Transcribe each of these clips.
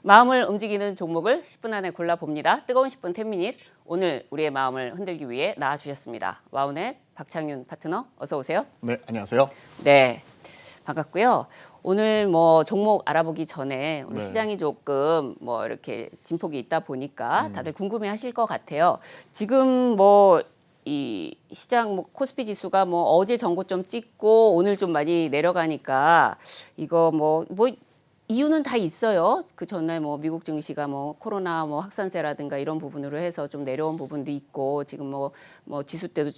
마음을 움직이는 종목을 10분 안에 골라봅니다. 뜨거운 10분 10미닛. 오늘 우리의 마음을 흔들기 위해 나와주셨습니다. 와우넷 박창윤 파트너 어서 오세요. 네, 안녕하세요. 네, 반갑고요. 오늘 뭐 종목 알아보기 전에 오늘 네. 시장이 조금 뭐 이렇게 진폭이 있다 보니까 다들 궁금해하실 것 같아요. 지금 뭐 이 시장 뭐 코스피 지수가 뭐 어제 전고점 찍고 오늘 좀 많이 내려가니까 이거 뭐 이유는 다 있어요. 그 전날 뭐 미국 증시가 뭐 코로나 뭐 확산세라든가 이런 부분으로 해서 좀 내려온 부분도 있고 지금 뭐 지수 때도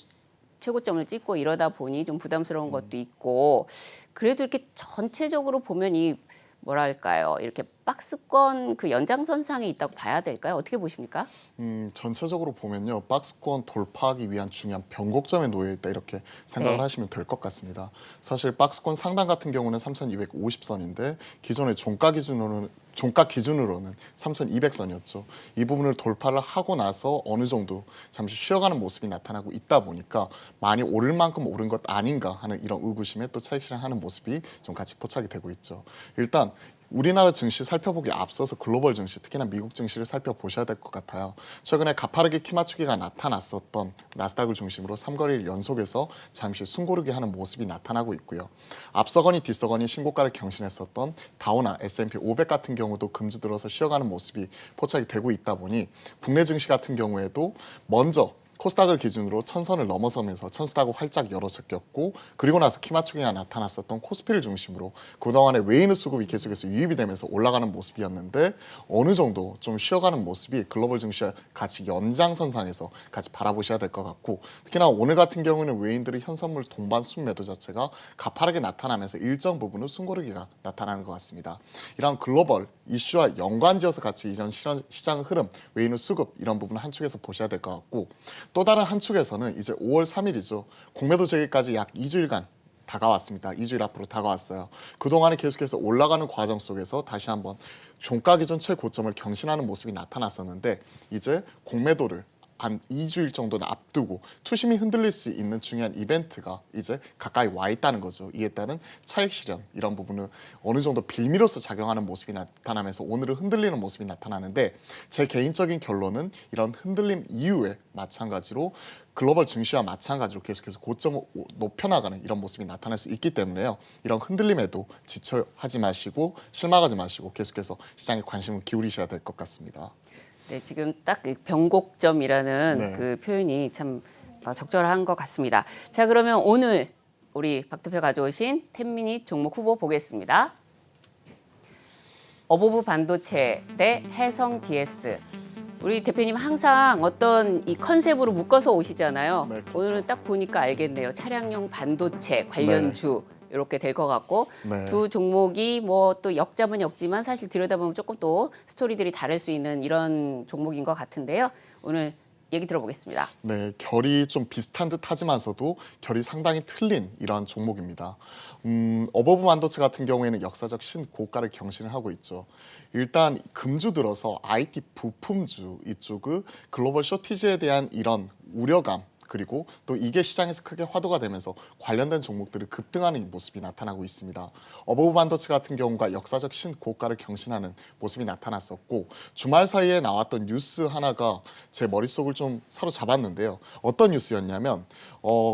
최고점을 찍고 이러다 보니 좀 부담스러운 것도 있고 그래도 이렇게 전체적으로 보면 이 뭐랄까요? 이렇게 박스권 그 연장선상에 있다고 봐야 될까요? 어떻게 보십니까? 전체적으로 보면요. 박스권 돌파하기 위한 중요한 변곡점에 놓여 있다 이렇게 생각을 네. 하시면 될 것 같습니다. 사실 박스권 상단 같은 경우는 3,250선인데 기존의 종가 기준으로는 3,200선이었죠. 이 부분을 돌파를 하고 나서 어느 정도 잠시 쉬어가는 모습이 나타나고 있다 보니까 많이 오를 만큼 오른 것 아닌가 하는 이런 의구심에 또 차익 실현하는 모습이 좀 같이 포착이 되고 있죠. 일단 우리나라 증시 살펴보기 앞서서 글로벌 증시, 특히나 미국 증시를 살펴보셔야 될 것 같아요. 최근에 가파르게 키 맞추기가 나타났었던 나스닥을 중심으로 3거래일 연속해서 잠시 숨고르기 하는 모습이 나타나고 있고요. 앞서거니 뒤서거니 신고가를 경신했었던 다우나 S&P 500 같은 경우도 금주 들어서 쉬어가는 모습이 포착이 되고 있다 보니 국내 증시 같은 경우에도 먼저 코스닥을 기준으로 1000선을 넘어서면서 1000스닥을 활짝 열어제꼈고 그리고 나서 키 맞추기가 나타났었던 코스피를 중심으로 그동안에 외인의 수급이 계속해서 유입이 되면서 올라가는 모습이었는데 어느 정도 좀 쉬어가는 모습이 글로벌 증시와 같이 연장선상에서 같이 바라보셔야 될 것 같고 특히나 오늘 같은 경우는 외인들의 현선물 동반 순매도 자체가 가파르게 나타나면서 일정 부분은 숨고르기가 나타나는 것 같습니다. 이런 글로벌 이슈와 연관지어서 같이 이전 시장 흐름, 외인의 수급 이런 부분을 한 축에서 보셔야 될 것 같고 또 다른 한 축에서는 이제 5월 3일이죠. 공매도 재개까지 약 2주일간 다가왔습니다. 2주일 앞으로 다가왔어요. 그동안에 계속해서 올라가는 과정 속에서 다시 한번 종가 기준 최고점을 경신하는 모습이 나타났었는데 이제 공매도를 한 2주일 정도는 앞두고 투심이 흔들릴 수 있는 중요한 이벤트가 이제 가까이 와 있다는 거죠. 이에 따른 차익 실현 이런 부분은 어느 정도 빌미로서 작용하는 모습이 나타나면서 오늘은 흔들리는 모습이 나타나는데 제 개인적인 결론은 이런 흔들림 이후에 마찬가지로 글로벌 증시와 마찬가지로 계속해서 고점을 높여나가는 이런 모습이 나타날 수 있기 때문에요. 이런 흔들림에도 지쳐하지 마시고 실망하지 마시고 계속해서 시장에 관심을 기울이셔야 될 것 같습니다. 네, 지금 딱 그 변곡점이라는 네. 그 표현이 참 적절한 것 같습니다. 자, 그러면 오늘 우리 박 대표 가져오신 10미닛 종목 후보 보겠습니다. 어보브 반도체 대 해성 DS. 우리 대표님 항상 어떤 이 컨셉으로 묶어서 오시잖아요. 네, 그렇죠. 오늘은 딱 보니까 알겠네요. 차량용 반도체 관련주 이렇게 될 것 같고 네. 두 종목이 뭐 또 역잡은 역지만 사실 들여다보면 조금 또 스토리들이 다를 수 있는 이런 종목인 것 같은데요. 오늘 얘기 들어보겠습니다. 네, 결이 좀 비슷한 듯 하지만서도 결이 상당히 틀린 이러한 종목입니다. 어버브 반도체 같은 경우에는 역사적 신고가를 경신을 하고 있죠. 일단 금주 들어서 IT 부품주 이쪽의 글로벌 쇼티지에 대한 이런 우려감 그리고 또 이게 시장에서 크게 화두가 되면서 관련된 종목들이 급등하는 모습이 나타나고 있습니다. 어버브 반도체 같은 경우가 역사적 신고가를 경신하는 모습이 나타났었고 주말 사이에 나왔던 뉴스 하나가 제 머릿속을 좀 사로잡았는데요. 어떤 뉴스였냐면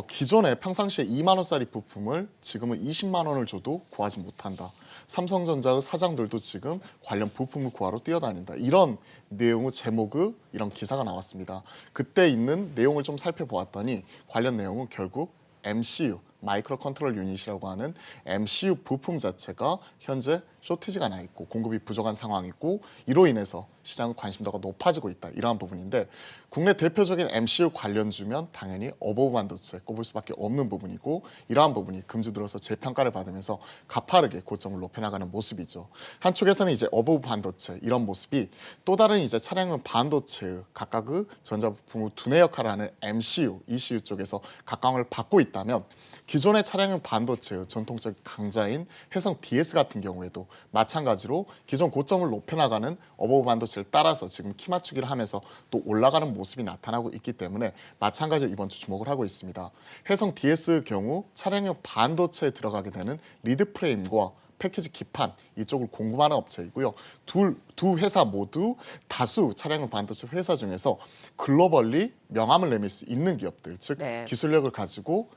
기존에 평상시에 2만 원짜리 부품을 지금은 20만 원을 줘도 구하지 못한다. 삼성전자의 사장들도 지금 관련 부품을 구하러 뛰어다닌다. 이런 내용의 제목의 이런 기사가 나왔습니다. 그때 있는 내용을 좀 살펴보았더니 관련 내용은 결국 MCU, 마이크로 컨트롤 유닛이라고 하는 MCU 부품 자체가 현재 쇼티지가 나 있고 공급이 부족한 상황이고 이로 인해서 시장 관심도가 높아지고 있다. 이러한 부분인데 국내 대표적인 MCU 관련주면 당연히 어버브 반도체 꼽을 수밖에 없는 부분이고 이러한 부분이 금주 들어서 재평가를 받으면서 가파르게 고점을 높여나가는 모습이죠. 한쪽에서는 이제 어버브 반도체 이런 모습이 또 다른 이제 차량용 반도체 각각의 전자부품의 두뇌 역할을 하는 MCU, ECU 쪽에서 각광을 받고 있다면 기존의 차량용 반도체의 전통적 강자인 해성 DS 같은 경우에도 마찬가지로 기존 고점을 높여나가는 어버브 반도체를 따라서 지금 키 맞추기를 하면서 또 올라가는 모습이 나타나고 있기 때문에 마찬가지로 이번 주 주목을 하고 있습니다. 해성 DS의 경우 차량용 반도체에 들어가게 되는 리드 프레임과 패키지 기판 이쪽을 공급하는 업체이고요. 두 회사 모두 다수 차량용 반도체 회사 중에서 글로벌리 명함을 내밀 수 있는 기업들, 즉 네. 기술력을 가지고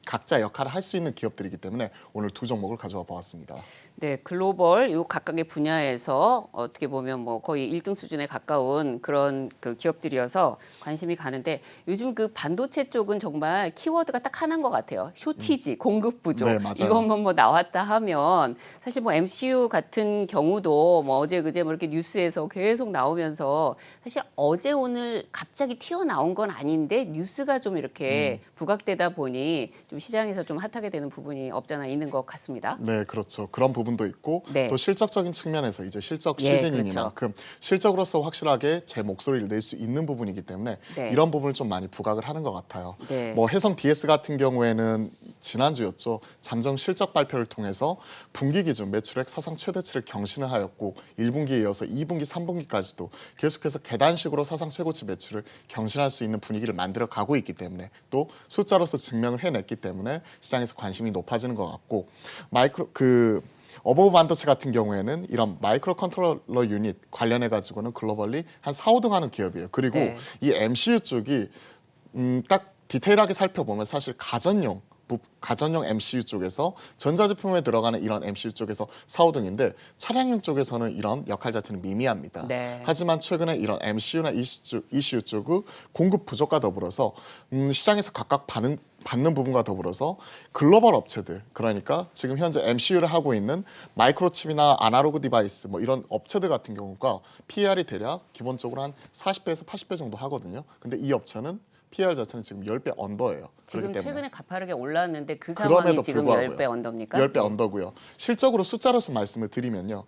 각자 역할을 할 수 있는 기업들이기 때문에 오늘 두 종목을 가져와 보았습니다. 네, 글로벌 요 각각의 분야에서 어떻게 보면 뭐 거의 1등 수준에 가까운 그런 그 기업들이어서 관심이 가는데 요즘 그 반도체 쪽은 정말 키워드가 딱 하나인 것 같아요. 쇼티지, 공급 부족. 네, 맞아요. 이것만 뭐 나왔다 하면 사실 뭐 MCU 같은 경우도 뭐 어제 그제 뭐 이렇게 뉴스에서 계속 나오면서 사실 어제 오늘 갑자기 튀어나온 건 아닌데 뉴스가 좀 이렇게 부각되다 보니 좀 시장에서 좀 핫하게 되는 부분이 없잖아 있는 것 같습니다. 네, 그렇죠. 그런 부분도 있고 네. 또 실적적인 측면에서 이제 실적 예, 시즌이니만큼 실적으로서 확실하게 제 목소리를 낼 수 있는 부분이기 때문에 네. 이런 부분을 좀 많이 부각을 하는 것 같아요. 네. 뭐 해성 DS 같은 경우에는 지난주였죠. 잠정 실적 발표를 통해서 분기 기준 매출액 사상 최대치를 경신을 하였고 1분기에 이어서 2분기, 3분기까지도 계속해서 계단식으로 사상 최고치 매출을 경신할 수 있는 분위기를 만들어 가고 있기 때문에 또 숫자로서 증명을 해냈기 때문에 시장에서 관심이 높아지는 것 같고 어버브 반도체 같은 경우에는 이런 마이크로 컨트롤러 유닛 관련해 가지고는 글로벌리 한 4, 5등 하는 기업이에요. 그리고 네. 이 MCU 쪽이 딱 디테일하게 살펴보면 사실 가전용 MCU 쪽에서 전자제품에 들어가는 이런 MCU 쪽에서 4, 5등인데 차량용 쪽에서는 이런 역할 자체는 미미합니다. 네. 하지만 최근에 이런 MCU나 ECU 쪽의 공급 부족과 더불어서 시장에서 각각 받는 부분과 더불어서 글로벌 업체들, 그러니까 지금 현재 MCU를 하고 있는 마이크로칩이나 아날로그 디바이스 뭐 이런 업체들 같은 경우가 PER이 대략 기본적으로 한 40배에서 80배 정도 하거든요. 근데 이 업체는 PER 자체는 지금 10배 언더예요. 지금 그렇기 때문에 최근에 가파르게 올랐는데 그 상황이 그럼에도 지금 불구하고요. 10배 언더입니까? 10배 언더고요. 실적으로 숫자로서 말씀을 드리면요.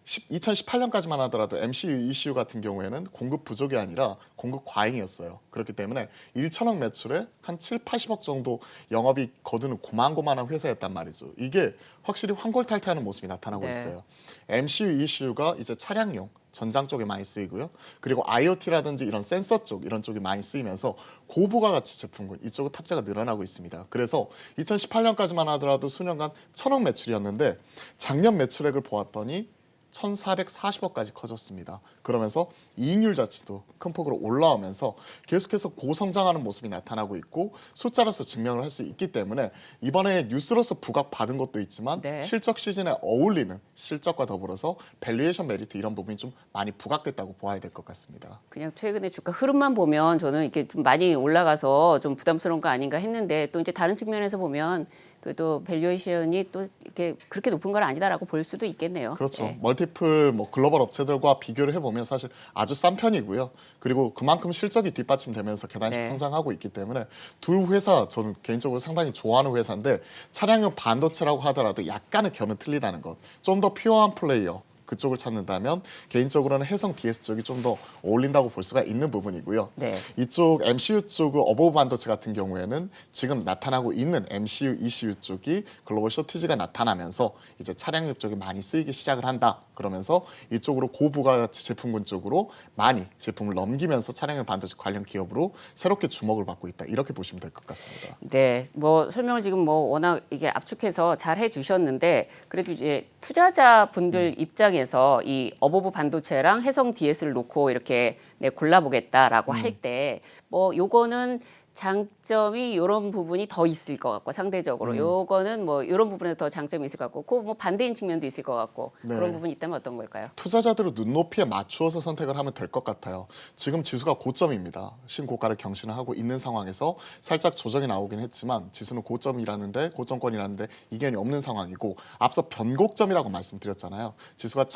2018년까지만 하더라도 MCU, ECU 같은 경우에는 공급 부족이 아니라 공급 과잉이었어요. 그렇기 때문에 1천억 매출에 한 7, 80억 정도 영업이 거두는 고만고만한 회사였단 말이죠. 이게 확실히 환골탈태하는 모습이 나타나고 네. 있어요. MCU, ECU가 이제 차량용, 전장 쪽에 많이 쓰이고요. 그리고 IoT라든지 이런 센서 쪽, 이런 쪽이 많이 쓰이면서 고부가가치 제품군 이쪽은 탑재가 늘어나고 있습니다. 그래서 2018년까지만 하더라도 수년간 1,000억 매출이었는데 작년 매출액을 보았더니 1,440억까지 커졌습니다. 그러면서 이익률 자체도 큰 폭으로 올라오면서 계속해서 고성장하는 모습이 나타나고 있고 숫자로서 증명을 할 수 있기 때문에 이번에 뉴스로서 부각받은 것도 있지만 네. 실적 시즌에 어울리는 실적과 더불어서 밸류에이션 메리트 이런 부분이 좀 많이 부각됐다고 보아야 될 것 같습니다. 그냥 최근에 주가 흐름만 보면 저는 이렇게 좀 많이 올라가서 좀 부담스러운 거 아닌가 했는데 또 이제 다른 측면에서 보면 그래도 밸류에이션이 또 이렇게 그렇게 높은 건 아니다라고 볼 수도 있겠네요. 그렇죠. 예. 멀티플 뭐 글로벌 업체들과 비교를 해보면 사실 아주 싼 편이고요. 그리고 그만큼 실적이 뒷받침되면서 계단식 네. 성장하고 있기 때문에 두 회사 저는 개인적으로 상당히 좋아하는 회사인데 차량용 반도체라고 하더라도 약간의 견은 틀리다는 것. 좀 더 퓨어한 플레이어. 그쪽을 찾는다면 개인적으로는 해성 DS 쪽이 좀 더 어울린다고 볼 수가 있는 부분이고요. 네. 이쪽 MCU 쪽의 어버브 반도체 같은 경우에는 지금 나타나고 있는 MCU, ECU 쪽이 글로벌 쇼티지가 나타나면서 이제 차량용 쪽이 많이 쓰이기 시작을 한다. 그러면서 이쪽으로 고부가가치 제품군 쪽으로 많이 제품을 넘기면서 차량용 반도체 관련 기업으로 새롭게 주목을 받고 있다. 이렇게 보시면 될 것 같습니다. 네, 뭐 설명을 지금 뭐 워낙 이게 압축해서 잘 해주셨는데 그래도 이제 투자자분들 입장에서 이 어버브 반도체랑 해성 DS를 놓고 이렇게 네, 골라보겠다라고 할 때 뭐 요거는 장점이 이런 부분이 더 있을 것 같고 상대적으로 요거는 뭐 이런 부분에서 더 장점이 있을 것 같고 그 뭐 반대인 측면도 있을 것 같고 네. 그런 부분이 있다면 어떤 걸까요? 투자자들의 눈높이에 맞추어서 선택을 하면 될 것 같아요. 지금 지수가 고점입니다. 신고가를 경신을 하고 있는 상황에서 살짝 조정이 나오긴 했지만 지수는 고점권이라는데 이견이 없는 상황이고 앞서 변곡점이라고 말씀드렸잖아요. 지수가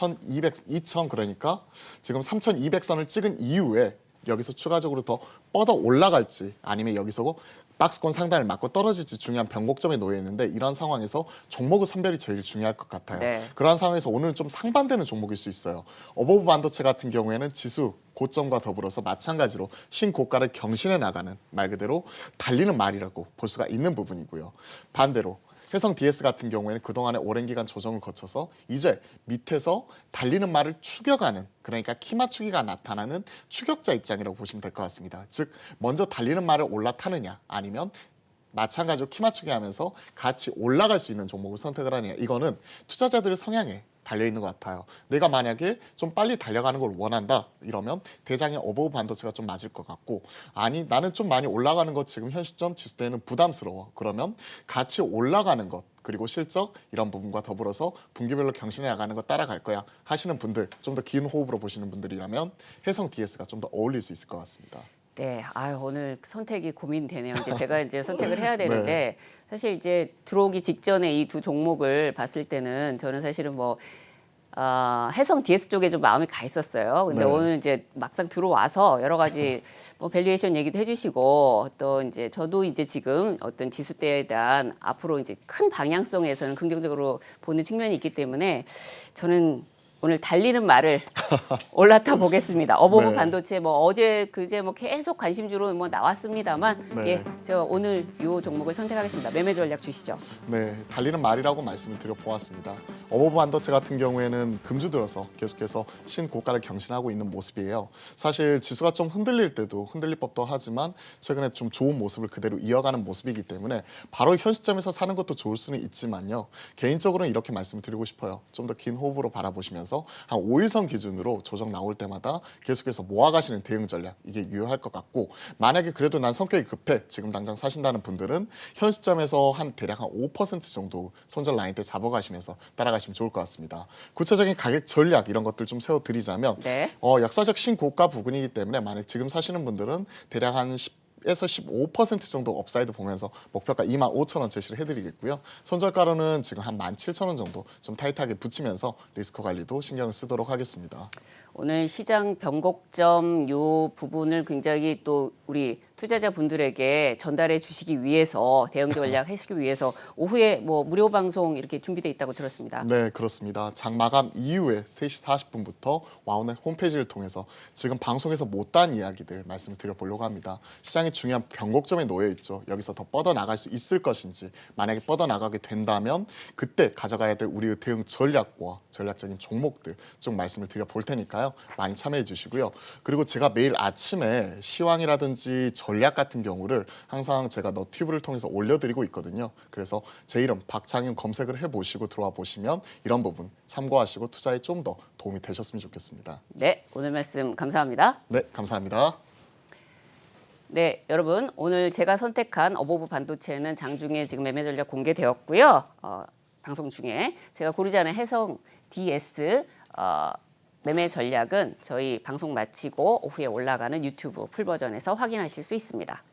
2,000 그러니까 지금 3,200선을 찍은 이후에 여기서 추가적으로 더 뻗어 올라갈지 아니면 여기서 박스권 상단을 맞고 떨어질지 중요한 변곡점에 놓여 있는데 이런 상황에서 종목의 선별이 제일 중요할 것 같아요. 네. 그러한 상황에서 오늘은 좀 상반되는 종목일 수 있어요. 어버브 반도체 같은 경우에는 지수 고점과 더불어서 마찬가지로 신고가를 경신해 나가는 말 그대로 달리는 말이라고 볼 수가 있는 부분이고요. 반대로 해성 DS 같은 경우에는 그동안에 오랜 기간 조정을 거쳐서 이제 밑에서 달리는 말을 추격하는 그러니까 키 맞추기가 나타나는 추격자 입장이라고 보시면 될 것 같습니다. 즉 먼저 달리는 말을 올라타느냐 아니면 마찬가지로 키 맞추기 하면서 같이 올라갈 수 있는 종목을 선택을 하느냐. 이거는 투자자들의 성향에 달려 있는 것 같아요. 내가 만약에 좀 빨리 달려가는 걸 원한다 이러면 대장의 어버브 반도체가 좀 맞을 것 같고, 아니 나는 좀 많이 올라가는 것 지금 현 시점 지수 때는 부담스러워, 그러면 같이 올라가는 것 그리고 실적 이런 부분과 더불어서 분기별로 경신해 나가는 거 따라갈 거야 하시는 분들, 좀 더 긴 호흡으로 보시는 분들이라면 해성 DS가 좀 더 어울릴 수 있을 것 같습니다. 네, 아유, 오늘 선택이 고민되네요. 이제 제가 이제 선택을 해야 되는데 사실 이제 들어오기 직전에 이 두 종목을 봤을 때는 저는 사실은 뭐 해성 DS 쪽에 좀 마음이 가 있었어요. 근데 네. 오늘 이제 막상 들어와서 여러 가지 뭐 밸류에이션 얘기도 해주시고 또 이제 저도 이제 지금 어떤 지수대에 대한 앞으로 이제 큰 방향성에서는 긍정적으로 보는 측면이 있기 때문에 저는 오늘 달리는 말을 올라타 보겠습니다. 어버브 네. 반도체 뭐 어제 그제 뭐 계속 관심주로 뭐 나왔습니다만 네. 예, 저 오늘 요 종목을 선택하겠습니다. 매매 전략 주시죠. 네, 달리는 말이라고 말씀을 드려보았습니다. 어버브 반도체 같은 경우에는 금주 들어서 계속해서 신고가를 경신하고 있는 모습이에요. 사실 지수가 좀 흔들릴 때도 흔들릴 법도 하지만 최근에 좀 좋은 모습을 그대로 이어가는 모습이기 때문에 바로 현 시점에서 사는 것도 좋을 수는 있지만요. 개인적으로는 이렇게 말씀을 드리고 싶어요. 좀 더 긴 호흡으로 바라보시면서 한 5일선 기준으로 조정 나올 때마다 계속해서 모아가시는 대응 전략, 이게 유효할 것 같고, 만약에 그래도 난 성격이 급해 지금 당장 사신다는 분들은 현 시점에서 한 대략 한 5% 정도 손절 라인 때 잡아가시면서 따라가시면 좋을 것 같습니다. 구체적인 가격 전략 이런 것들 좀 세워드리자면 네. 역사적 신고가 부근이기 때문에 만약 지금 사시는 분들은 대략 한 10에서 15% 정도 업사이드 보면서 목표가 25,000원 제시를 해드리겠고요. 손절가로는 지금 한 17,000원 정도 좀 타이트하게 붙이면서 리스크 관리도 신경을 쓰도록 하겠습니다. 오늘 시장 변곡점 요 부분을 굉장히 또 우리 투자자 분들에게 전달해 주시기 위해서 대응 전략 하시기 위해서 오후에 뭐 무료 방송 이렇게 준비돼 있다고 들었습니다. 네, 그렇습니다. 장 마감 이후에 3시 40분부터 와우넷 홈페이지를 통해서 지금 방송에서 못한 이야기들 말씀을 드려보려고 합니다. 시장이 중요한 변곡점에 놓여 있죠. 여기서 더 뻗어나갈 수 있을 것인지, 만약에 뻗어나가게 된다면 그때 가져가야 될 우리의 대응 전략과 전략적인 종목들 좀 말씀을 드려볼 테니까요. 많이 참여해 주시고요. 그리고 제가 매일 아침에 시황이라든지 전략 같은 경우를 항상 제가 너튜브를 통해서 올려드리고 있거든요. 그래서 제 이름 박창윤 검색을 해보시고 들어와 보시면 이런 부분 참고하시고 투자에 좀 더 도움이 되셨으면 좋겠습니다. 네, 오늘 말씀 감사합니다. 네, 감사합니다. 네, 여러분 오늘 제가 선택한 어버브 반도체는 장중에 지금 매매 전략 공개되었고요. 방송 중에 제가 고르지 않은 해성 DS 매매 전략은 저희 방송 마치고 오후에 올라가는 유튜브 풀 버전에서 확인하실 수 있습니다.